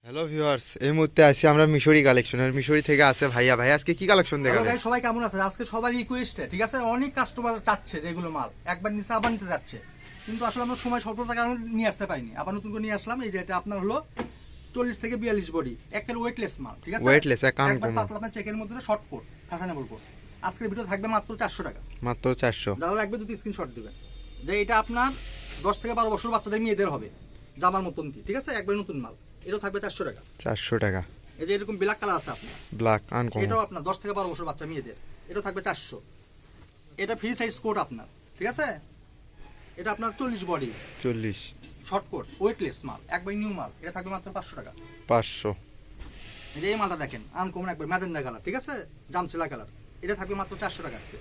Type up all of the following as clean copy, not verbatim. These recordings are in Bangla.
হ্যালো ভিউয়ার্স, এই মুহূর্তে আছি আমরা মিশরি কালেকশনের। মিশরি থেকে আছে ভাইয়া। ভাই আজকে কি কালেকশন দেখাবেন? গাইস সবাই কেমন আছে? আজকে সবার রিকোয়েস্টে ঠিক আছে, অনেক কাস্টমার চাচ্ছে যে এগুলো মাল একবার নিচে আবার নিতে যাচ্ছে, কিন্তু আসলে আমরা সময় স্বল্পতার কারণে নিয়ে আসতে পারিনি। আবার নতুন করে নিয়ে আসলাম। এই যে এটা আপনার হলো 40 থেকে 42 বডি, একের ওয়েটলেস মাল, ঠিক আছে? ওয়েটলেস একবার একদম পাতলা আপনার চেকের মধ্যে শর্ট কোট ফ্যাশনেবল কোট। আজকের ভিডিও থাকবে মাত্র 400 টাকা। মাত্র 400। যারা লাগবে দুটো স্ক্রিনশট দিবেন যে এটা আপনার 10 থেকে 12 বছর বাচ্চাদের মেয়েদের হবে, জামার মতন কি, ঠিক আছে? একবার নতুন মাল, এটাও থাকবে 400 টাকা। 400 টাকা। এই যে এরকম ব্ল্যাক কালার আছে আপনার, ব্ল্যাক আনকমন। এটাও আপনার 10 থেকে 12 বছর বাচ্চা মেয়েদের, এটা থাকবে 400। এটা ফ্রি সাইজ কোট আপনার, ঠিক আছে? এটা আপনার 40 বডি 40। শর্ট কোট ওয়েটলেস মাল, একবার নিউ মাল, এটা থাকবে মাত্র 500 টাকা। 500। এই যে এই মালটা দেখেন, আনকমন একবার ম্যাজেন্ডা কালার, ঠিক আছে? জামসিলা কালার, এটা থাকবে মাত্র 400 টাকা আজকে।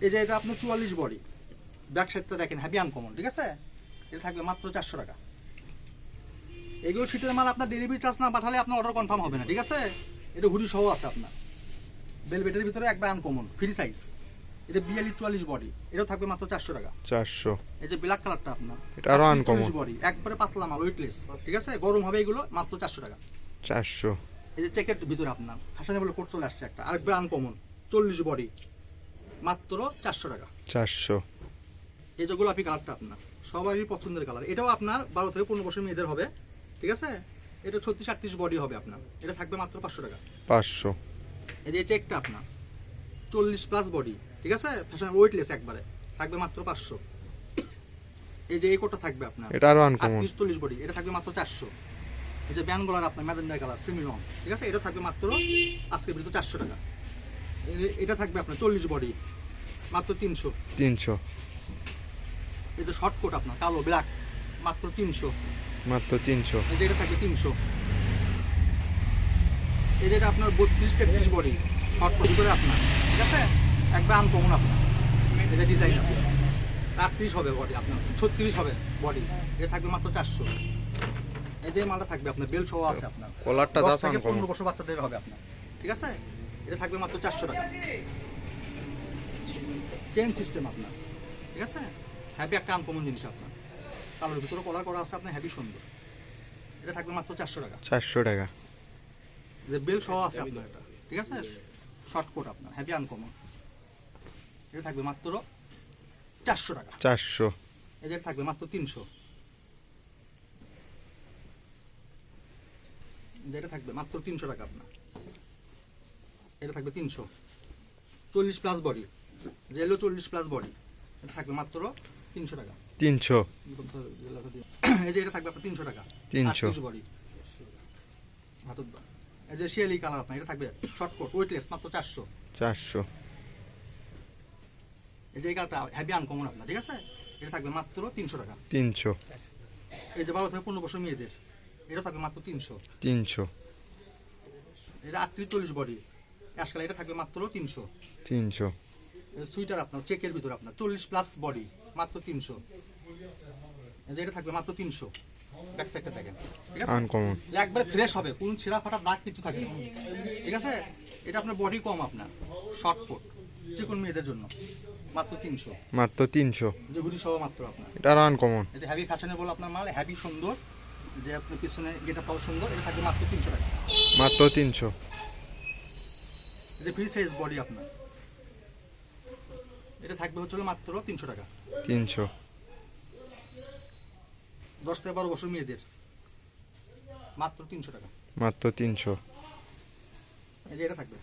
এই যে এটা আপনার 44 বডি, ব্যাক সাইডটা দেখেন হেভি আনকমন, ঠিক আছে? এটা থাকবে মাত্র 400 টাকা। এগুলো শীতের মাল, আপনার ডেলিভারি চার্জ না পাঠালে আপনার অর্ডার কনফার্ম হবে না, ঠিক আছে? এটা হুডি সহ আছে আপনার, বেলভেটের ভিতরে একবার আনকমন ফ্রি সাইজ। এটা 42-44 বডি, এটাও থাকবে মাত্র 400 টাকা। 400। এই যে ব্ল্যাক কালারটা আপনার, এটা আরো আনকমন বডি, একবারে পাতলা মাল ওয়েটলেস, ঠিক আছে? গরম হবে এগুলো, মাত্র 400 টাকা। 400। এই যে চেকের ভিতরে আপনার ফ্যাশনেবল কোট চলে আসছে একটা, আরেকবার আনকমন 40 বডি, মাত্র 400 টাকা। 400। এই যে গোলাপি কালারটা আপনার সবারই পছন্দের কালার, এটাও আপনার 12 থেকে 15 বছর মেয়েদের হবে, ঠিক আছে? এটা 36-38 বডি হবে আপনার, এটা থাকবে মাত্র 500 টাকা। 500। এই যে চেকটা আপনার 40 প্লাস বডি, ঠিক আছে? ফ্যাশন ওয়েটলেস একবারে, থাকবে মাত্র 500। এই যে এই কোটটা থাকবে আপনার, এটা আরো আনকমন। 38-40 বডি, এটা থাকবে মাত্র 400। এই যে ব্যান গলার আপনার ম্যাজেন্ডা কালার সেমি রং, ঠিক আছে? এটা থাকবে মাত্র আজকে ভিডিও 400 টাকা। এটা থাকবে আপনার 40 বডি, মাত্র 300। 300। এই যে শর্ট কোট আপনার কালো ব্ল্যাক, মাত্র 300। মাত্র 300। এই যে এটা থাকবে 300। এই যে এটা আপনার 32-33 বডি, শর্ট কোট ভিতরে আপনার, ঠিক আছে? একবার আনকমন আপনার, এই যে ডিজাইন 38 হবে বডি আপনার, 36 হবে বডি, এটা থাকবে মাত্র 400। এই যে মালটা থাকবে আপনার বেল সহ আছে আপনার, কলারটা 10 দাস থেকে আনকমন। 15 বছর বাচ্চাদের হবে আপনার, ঠিক আছে? এটা থাকবে মাত্র 400 টাকা। চেন সিস্টেম আপনার, ঠিক আছে? হ্যাভি একটা আনকমন জিনিস আপনার, কালোর ভিতরে কলার করা আছে আপনার, হেভি সুন্দর। এটা থাকবে মাত্র 400 টাকা। 400 টাকা। যে বেল সহ আছে আপনার এটা, ঠিক আছে? শর্ট কোট আপনার হেভি আনকমন, এটা থাকবে মাত্র 400 টাকা। 400। এই যে থাকবে মাত্র 300। যেটা থাকবে মাত্র 300 টাকা আপনার, এটা থাকবে 300। 40 প্লাস বডি, যেগুলো 40 প্লাস বডি, এটা থাকবে মাত্র 300 টাকা। 300। এই যে এটা থাকবে আপনার 300 টাকা। 300 বডি, এই যে শিয়ালি কালার আপনার, এটা থাকবে শর্ট কোট ওয়েটলেস, মাত্র 400। 400। এই যে এই কালারটা হেভি আনকমন আপনার, ঠিক আছে? এটা থাকবে মাত্র 300 টাকা। 300। এই যে 12 থেকে 15 বছর মেয়েদের, এটা থাকবে মাত্র 300। 300। এটা 38-40 বডি অ্যাশকাল, এটা থাকবে মাত্র 300। 300। সুইটার আপনার চেকের ভিতরে আপনার 40 প্লাস বডি, মাত্র 300। এই যে এটা থাকবে মাত্র 300। ব্যাক সাইডটা দেখেন, ঠিক আছে? আনকমন। একবার ফ্রেশ হবে, কোন ছেঁড়া ফাটা দাগ কিছু থাকবে না, ঠিক আছে? এটা আপনার বডি কম আপনার, শর্ট কোট চিকন মেয়েদের জন্য, মাত্র 300। মাত্র 300। যে হুডি সহ মাত্র আপনার, এটা আরো আনকমন। এটা হেভি ফ্যাশনেবল আপনার মাল, হেভি সুন্দর, যে আপনার পিছনে গেটআপটাও সুন্দর, এটা থাকবে মাত্র 300 টাকা। মাত্র 300। এটা ফ্রি সাইজ বডি আপনার, এটা থাকবে হচ্ছে মাত্র 300 টাকা। 300। 10 থেকে 12 বছর মেয়েদের, মাত্র 300 টাকা। মাত্র 300। এই যে এটা থাকবে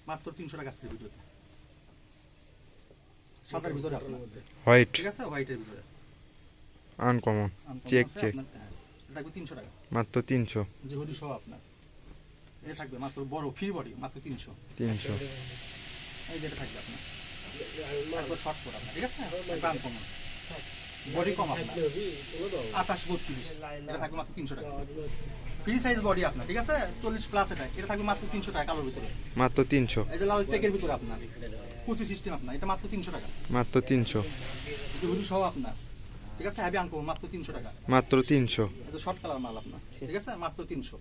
মাত্র 300 টাকা আজকের ভিডিওতে, সাদার ভিতরে আপনার, হোয়াইট ঠিক আছে? হোয়াইটের ভিতরে আনকমন। আনকমন চেক আছে চেক। আপনার, হ্যাঁ, এটা থাকবে 300 টাকা। মাত্র 300। যে হুডি সহ আপনার, এটা থাকবে মাত্র বড় ফ্রি বডি, মাত্র 300। 300। এই যেটা থাকবে আপনার একবার শর্ট কোট আপনার, ঠিক আছে? একবার আনকমন বডি কম আপনার, 28-32, এটা থাকবে মাত্র 300 টাকা। ফ্রি সাইজ বডি আপনার, ঠিক আছে? 40 প্লাস, এটা থাকবে মাত্র 300 টাকা কালোর ভিতরে। মাত্র 300। এই যে লাল চেকের ভিতরে আপনার কুচি সিস্টেম আপনার, এটা মাত্র 300 টাকা। মাত্র 300। এই যে হুডি সহ আপনার, ঠিক আছে? হেভি আনকমন, মাত্র 300 টাকা। মাত্র 300। এটা শর্ট কালার মাল আপনার, ঠিক আছে? মাত্র 300।